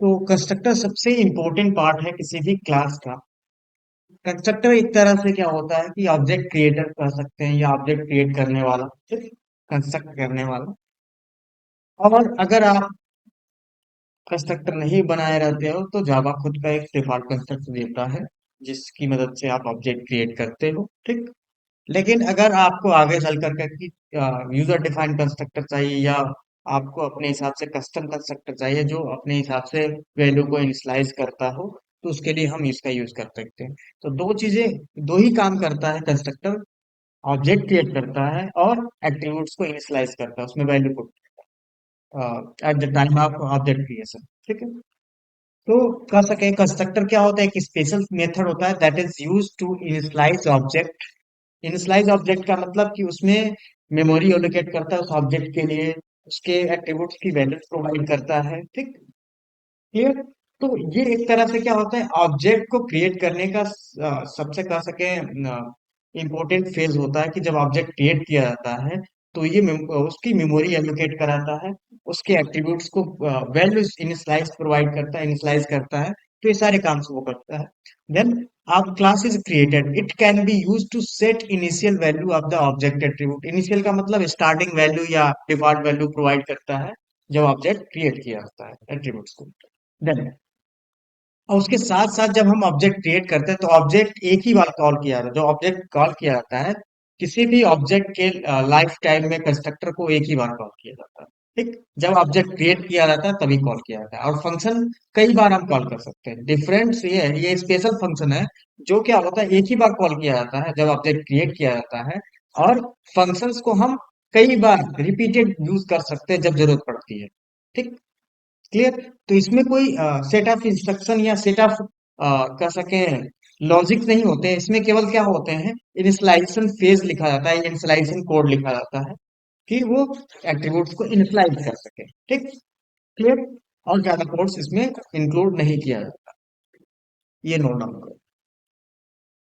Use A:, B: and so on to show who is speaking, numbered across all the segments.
A: तो कंस्ट्रक्टर सबसे important part है किसी भी क्लास का। कंस्ट्रक्टर एक तरह से क्या होता है कि ऑब्जेक्ट क्रिएटर कह सकते हैं या ऑब्जेक्ट क्रिएट करने वाला, ठीक, कंस्ट्रक्ट करने वाला। और अगर आप कंस्ट्रक्टर नहीं बनाए रहते हो तो जावा खुद का एक डिफॉल्ट कंस्ट्रक्टर देता है जिसकी मदद से आप ऑब्जेक्ट क्रिएट करते हो, ठीक। लेकिन अगर आपको आगे चल कर के यूजर डिफाइंड कंस्ट्रक्टर चाहिए या आपको अपने हिसाब से कस्टम कंस्ट्रक्टर चाहिए जो अपने हिसाब से वैल्यू को इनिशियलाइज करता हो, तो उसके लिए हम इसका यूज कर सकते हैं। तो दो ही काम करता है कंस्ट्रक्टर। ऑब्जेक्ट क्रिएट करता है और एट्रीब्यूट्स को इनिशियलाइज करता है, उसमें वैल्यू को at the time of object creation, ठीक है। तो कह सके कंस्ट्रक्टर क्या होता है, एक स्पेशल मेथड होता है that is use to initialise object. Initialise object का मतलब कि उसमें मेमोरी एलोकेट करता है उस ऑब्जेक्ट के लिए, उसके एट्रीब्यूट्स की वैल्यूज प्रोवाइड करता है, ठीक, क्लियर। तो ये एक तरह से क्या होता है, ऑब्जेक्ट को क्रिएट करने का सबसे कह सके इम्पोर्टेंट फेज होता है कि जब ऑब्जेक्ट क्रिएट किया जाता है तो ये उसकी मेमोरी एलोकेट कराता है, उसके एट्रीब्यूट्स को वैल्यूज इनिशियलाइज प्रोवाइड करता है, इनिशियलाइज करता है। तो ये सारे काम से वो करता है। देन आप class is created, it can be use to set initial value of the object attribute. Initial का मतलब स्टार्टिंग वैल्यू या डिफॉल्ट वैल्यू प्रोवाइड करता है जब ऑब्जेक्ट क्रिएट किया जाता है एट्रीब्यूट्स को। देन और उसके साथ साथ जब हम ऑब्जेक्ट क्रिएट करते हैं तो ऑब्जेक्ट एक ही बार कॉल किया जाता है। जो ऑब्जेक्ट कॉल किया जाता है किसी भी ऑब्जेक्ट के लाइफ टाइम में कंस्ट्रक्टर को एक ही बार कॉल किया जाता है, ठीक। जब ऑब्जेक्ट क्रिएट किया जाता है तभी कॉल किया जाता है, और फंक्शन कई बार हम कॉल कर सकते हैं। डिफरेंस ये है, ये स्पेशल फंक्शन है जो क्या होता है एक ही बार कॉल किया जाता है जब ऑब्जेक्ट क्रिएट किया जाता है, और फंक्शंस को हम कई बार रिपीटेड यूज कर सकते हैं जब जरूरत पड़ती है, ठीक, क्लियर। तो इसमें कोई सेट ऑफ इंस्ट्रक्शन या सेट ऑफ कह सके लॉजिक नहीं होते हैं। इसमें केवल क्या होते हैं, इनिशियलाइजेशन फेज लिखा जाता है, इनिशियलाइजेशन कोड लिखा जाता है कि वो एट्रीब्यूट्स को इनिशियलाइज कर सके, ठीक, क्लियर। और ज्यादा कोड्स इसमें इंक्लूड नहीं किया जाता। ये नोट डाउन करो।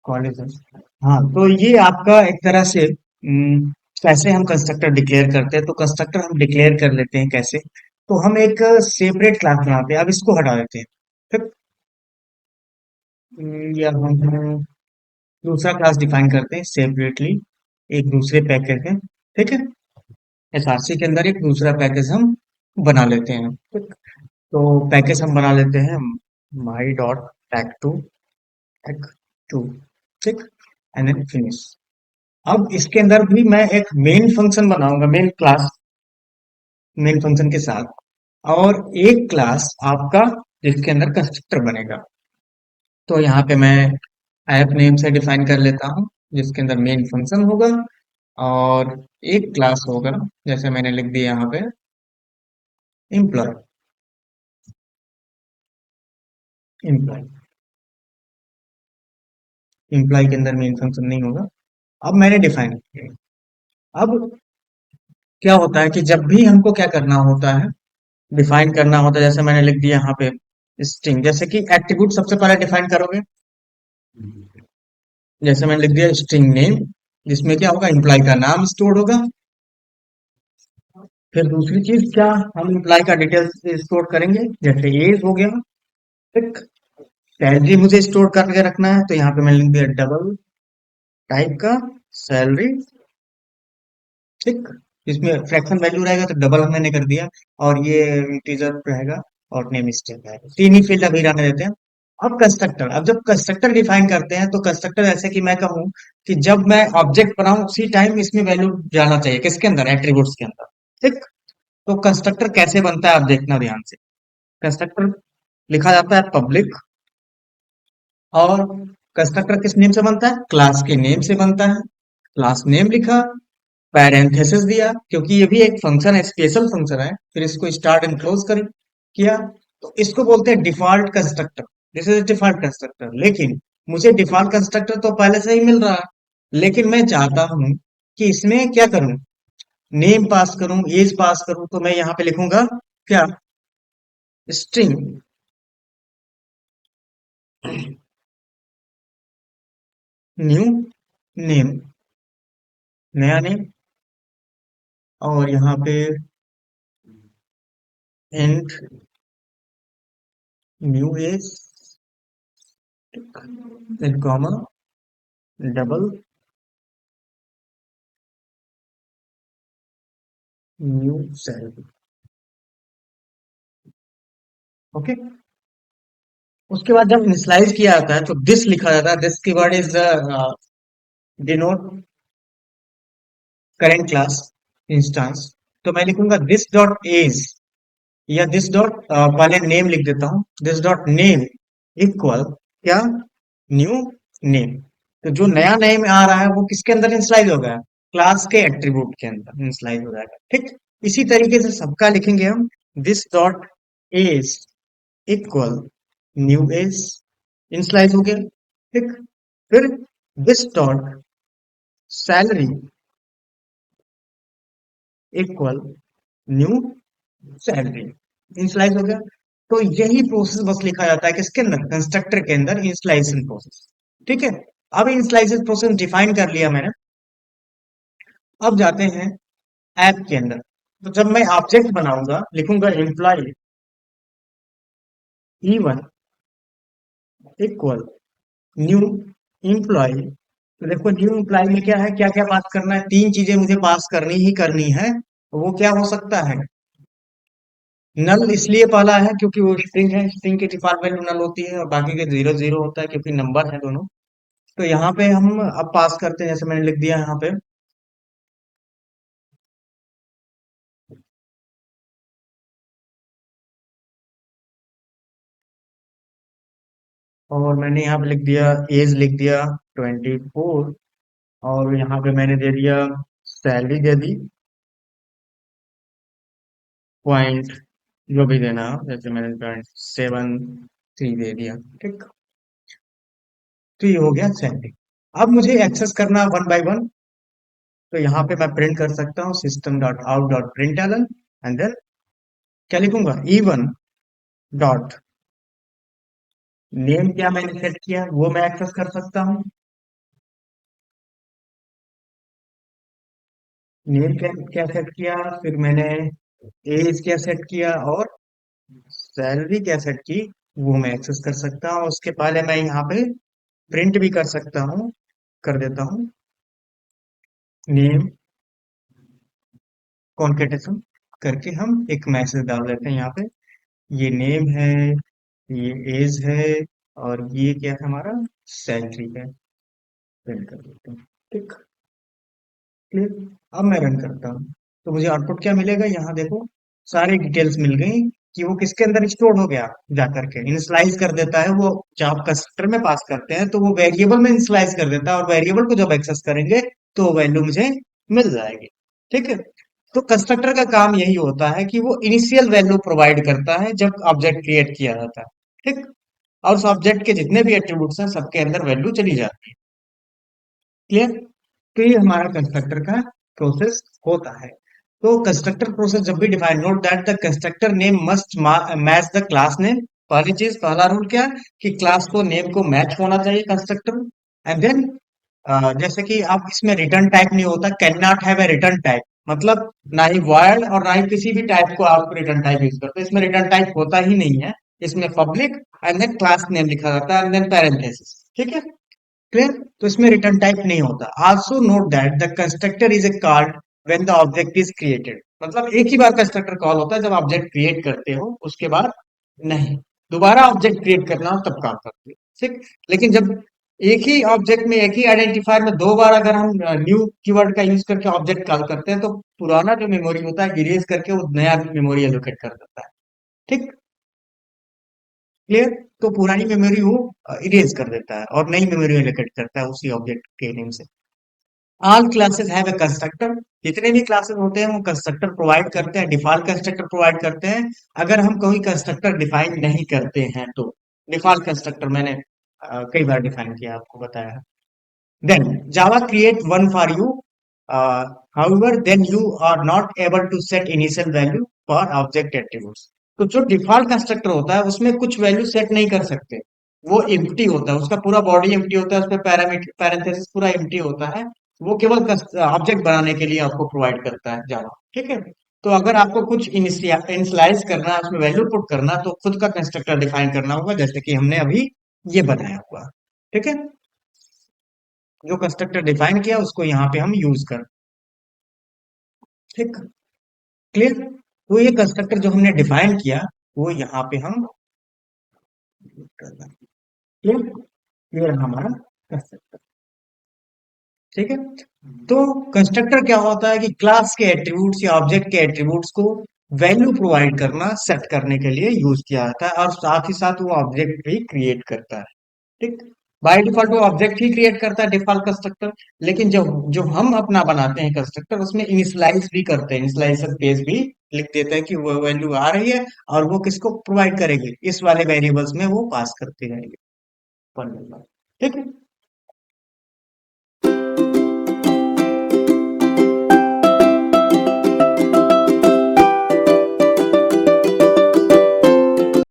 A: कॉलेज है। हाँ, तो ये आपका एक तरह से कैसे हम कंस्ट्रक्टर डिक्लेयर करते हैं। तो कंस्ट्रक्टर हम डिक्लेयर कर लेते हैं कैसे, तो हम एक सेपरेट क्लास बनाते हैं। अब इसको हटा देते हैं, फिर या हम दूसरा क्लास डिफाइन करते हैं सेपरेटली एक दूसरे पैकेज में, ठीक है। एसआरसी के अंदर एक दूसरा पैकेज हम बना लेते हैं, ठीक। तो पैकेज हम बना लेते हैं my dot tag two, tag two, ठीक, एंड देन फिनिश। अब इसके अंदर भी मैं एक मेन फंक्शन बनाऊंगा, मेन क्लास, मेन फंक्शन के साथ, और एक क्लास आपका जिसके अंदर कंस्ट्रक्टर बनेगा। तो यहाँ पे मैं ऐप नेम से डिफाइन कर लेता हूँ जिसके अंदर मेन फंक्शन होगा, और एक क्लास होगा जैसे मैंने लिख दिया यहाँ पे एम्प्लॉय। एम्प्लॉय एम्प्लॉय के अंदर मेन फंक्शन नहीं होगा। अब मैंने डिफाइन किया। अब क्या होता है कि जब भी हमको क्या करना होता है, डिफाइन करना होता है, जैसे मैंने लिख दिया यहाँ पे स्ट्रिंग, जैसे कि एट्रीब्यूट सबसे पहले डिफाइन करोगे, जैसे मैंने लिख दिया स्ट्रिंग नेम, जिसमें क्या होगा, एम्प्लॉय का नाम स्टोर होगा। फिर दूसरी चीज क्या, हम एम्प्लॉय का डिटेल्स स्टोर करेंगे, जैसे एज हो गया, ठीक। सैलरी मुझे स्टोर करके रखना है, तो यहाँ पे मैंने लिख दिया डबल टाइप का सैलरी, ठीक। इसमें फ्रैक्शन वैल्यू रहेगा तो डबल मैंने कर दिया, और ये इंटीजर रहेगा, और नेम स्ट्रिंग रहेगा। तीन ही फील्ड अभी रहने देते हैं। अब कंस्ट्रक्टर, अब जब कंस्ट्रक्टर डिफाइन करते हैं तो कंस्ट्रक्टर ऐसे कि मैं कहूँ कि जब मैं ऑब्जेक्ट बनाऊं उसी टाइम इसमें वैल्यू जाना चाहिए, किसके अंदर, एट्रीब्यूट्स के अंदर, ठीक। तो कंस्ट्रक्टर कैसे बनता है आप देखना ध्यान से। कंस्ट्रक्टर लिखा जाता है पब्लिक, और कंस्ट्रक्टर किस नेम से बनता है, क्लास के नेम से बनता है। क्लास नेम लिखा, पैरेंथेसिस दिया क्योंकि ये भी एक फंक्शन है, स्पेशल फंक्शन है, फिर इसको स्टार्ट एंड क्लोज कर किया। तो इसको बोलते हैं default constructor. This is default constructor. लेकिन मुझे डिफॉल्ट कंस्ट्रक्टर तो पहले से ही मिल रहा है, लेकिन मैं चाहता हूं कि इसमें क्या करूं, नेम पास करूं, एज पास करूं। तो मैं यहाँ पे लिखूंगा क्या, स्ट्रिंग न्यू नेम, नया नेम, और यहाँ पे and new age, then comma, double, new salary. Okay. उसके बाद जब इनिशियलाइज किया जाता है तो दिस लिखा जाता है, दिस की word is denote current class instance. तो मैं लिखूंगा दिस डॉट एज, या दिस डॉट, पहले नेम लिख देता हूं, दिस डॉट नेम इक्वल क्या, न्यू नेम। तो जो नया नेम आ रहा है वो किसके अंदर इंस्लाइज हो गया, क्लास के एट्रीब्यूट के अंदर इंस्लाइज हो जाएगा। ठीक, इसी तरीके से सबका लिखेंगे हम, this dot age equal new age, initialize हो गया। ठीक, फिर this dot salary equal new salary, initialize हो गया। तो यही प्रोसेस बस लिखा जाता है किसके अंदर, कंस्ट्रक्टर के अंदर, इनिशियलाइजेशन प्रोसेस। ठीक है, अब इनिशियलाइजेशन प्रोसेस डिफाइन कर लिया मैंने। अब जाते हैं ऐप के अंदर। तो जब मैं ऑब्जेक्ट बनाऊंगा लिखूंगा employ E1 equal new employ. तो देखो न्यू एम्प्लॉय में क्या है, क्या क्या पास करना है, तीन चीजें मुझे पास करनी ही करनी है। वो क्या हो सकता है, नल इसलिए पहला है क्योंकि वो स्ट्रिंग है, स्ट्रिंग की डिफॉल्ट वैल्यू नल होती है, और बाकी के जीरो जीरो होता है क्योंकि नंबर है दोनों। तो यहाँ पे हम अब पास करते हैं, जैसे मैंने लिख दिया यहाँ पे, और मैंने यहाँ पे लिख दिया, एज लिख दिया 24, और यहाँ पे मैंने दे दिया सैलरी दे दी, पॉइंट जो भी देना हो, जैसे मैंने 0.73 दे दिया। ठीक, तो ये हो गया सैलरी। अब मुझे एक्सेस करना वन बाय वन। तो यहाँ पे मैं प्रिंट कर सकता हूँ system dot out dot println, and then क्या लिखूंगा, E1 डॉट नेम, क्या मैंने सेट किया वो मैं एक्सेस कर सकता हूँ। नेम क्या क्या सेट किया, फिर मैंने एज क्या सेट किया, और सैलरी क्या सेट की, वो मैं एक्सेस कर सकता हूँ। उसके पहले मैं यहाँ पे प्रिंट भी कर सकता हूँ, कर देता हूँ नेम कॉन्केटेशन करके, हम एक मैसेज डाल देते हैं यहाँ पे, ये नेम है, ये एज है, और ये क्या है हमारा, सैलरी है। प्रिंट कर देते हैं। ठीक, क्लियर। अब मैं रन करता हूँ तो मुझे आउटपुट क्या मिलेगा, यहाँ देखो सारी डिटेल्स मिल गई कि वो किसके अंदर स्टोर हो गया, जाकर के इनिशियलाइज कर देता है वो। जब आप कंस्ट्रक्टर में पास करते हैं तो वो वेरिएबल में इनिशियलाइज कर देता है, और वेरिएबल को जब एक्सेस करेंगे तो वैल्यू मुझे मिल जाएगी। ठीक है, तो कंस्ट्रक्टर का काम यही होता है कि वो इनिशियल वैल्यू प्रोवाइड करता है जब ऑब्जेक्ट क्रिएट किया जाता है। ठीक, और उस ऑब्जेक्ट के जितने भी एट्रीब्यूट्स हैं सबके अंदर वैल्यू चली जाती है। क्लियर। तो ये हमारा कंस्ट्रक्टर का प्रोसेस होता है। तो कंस्ट्रक्टर प्रोसेस जब भी define, note that the constructor name must match the class name. पहली चीज, पहला रूल क्या है कि क्लास को नेम को मैच होना चाहिए कंस्ट्रक्टर। एंड देन जैसे कि आप इसमें रिटर्न टाइप नहीं होता, can not have a return type, मतलब ना ही वॉइड और ना ही किसी भी टाइप को आप रिटर्न टाइप यूज करते हो, इसमें रिटर्न टाइप होता ही नहीं है। इसमें public and then class name लिखा जाता है, एंड देन पैरेंथेसिस। ठीक है, क्लियर। तो इसमें रिटर्न टाइप नहीं होता। Also note that the constructor is a called when the object is created, मतलब एक ही बार कंस्ट्रक्टर कॉल होता है जब ऑब्जेक्ट क्रिएट करते हो, उसके बाद नहीं, दोबारा ऑब्जेक्ट क्रिएट करना हो तब कॉल करते हो। ठीक, लेकिन जब एक ही ऑब्जेक्ट में, एक ही आइडेंटिफायर में दो बार अगर हम न्यू कीवर्ड का यूज करके ऑब्जेक्ट कॉल करते हैं तो पुराना जो मेमोरी होता है इरेज करके वो नया मेमोरी एलोकेट कर देता है। ठीक, क्लियर। तो पुरानी मेमोरी वो इरेज कर देता है और नई मेमोरी एलोकेट करता है उसी ऑब्जेक्ट के नेम से। All classes have a constructor, जितने भी क्लासेस होते हैं वो कंस्ट्रक्टर प्रोवाइड करते हैं, डिफॉल्ट कंस्ट्रक्टर प्रोवाइड करते हैं। अगर हम कोई कंस्ट्रक्टर डिफाइन नहीं करते हैं तो डिफॉल्ट कंस्ट्रक्टर मैंने कई बार डिफाइन किया, आपको बताया। Then Java create one for you, however then you are not able to set initial value for object attributes. तो जो डिफॉल्ट कंस्ट्रक्टर होता है उसमें कुछ वैल्यू सेट नहीं कर सकते, वो एम्प्टी होता है, उसका पूरा बॉडी एम्प्टी होता है, उसमें पैरामीटर पैरेंथेसिस पूरा एम्प्टी होता है। वो केवल ऑब्जेक्ट बनाने के लिए आपको प्रोवाइड करता है जावा। ठीक है, तो अगर आपको कुछ इनिशियलाइज करना है, उसमें वैल्यू पुट करना, तो खुद का कंस्ट्रक्टर डिफाइन करना होगा, जैसे कि हमने अभी ये बनाया हुआ। ठीक है, जो कंस्ट्रक्टर डिफाइन किया उसको यहाँ पे हम यूज कर। ठीक, क्लियर। तो ये कंस्ट्रक्टर जो हमने डिफाइन किया वो यहाँ पे हम क्लियर, ये रहा हमारा कंस्ट्रक्टर। ठीक है, तो कंस्ट्रक्टर क्या होता है कि क्लास के एट्रीब्यूट्स या ऑब्जेक्ट के एट्रीब्यूट्स को वैल्यू प्रोवाइड करना, सेट करने के लिए यूज किया जाता है, और साथ ही साथ वो ऑब्जेक्ट भी क्रिएट करता है। ठीक, बाय डिफॉल्ट वो ऑब्जेक्ट ही क्रिएट करता है डिफॉल्ट कंस्ट्रक्टर। लेकिन जब जो हम अपना बनाते हैं कंस्ट्रक्टर, उसमें इनिशियलाइज भी करते हैं, इनिशियलाइजेशन पेज भी लिख देते हैं कि वो वैल्यू आ रही है और वो किसको प्रोवाइड करेगी, इस वाले वेरिएबल्स में वो पास करती रहेगी। ठीक है,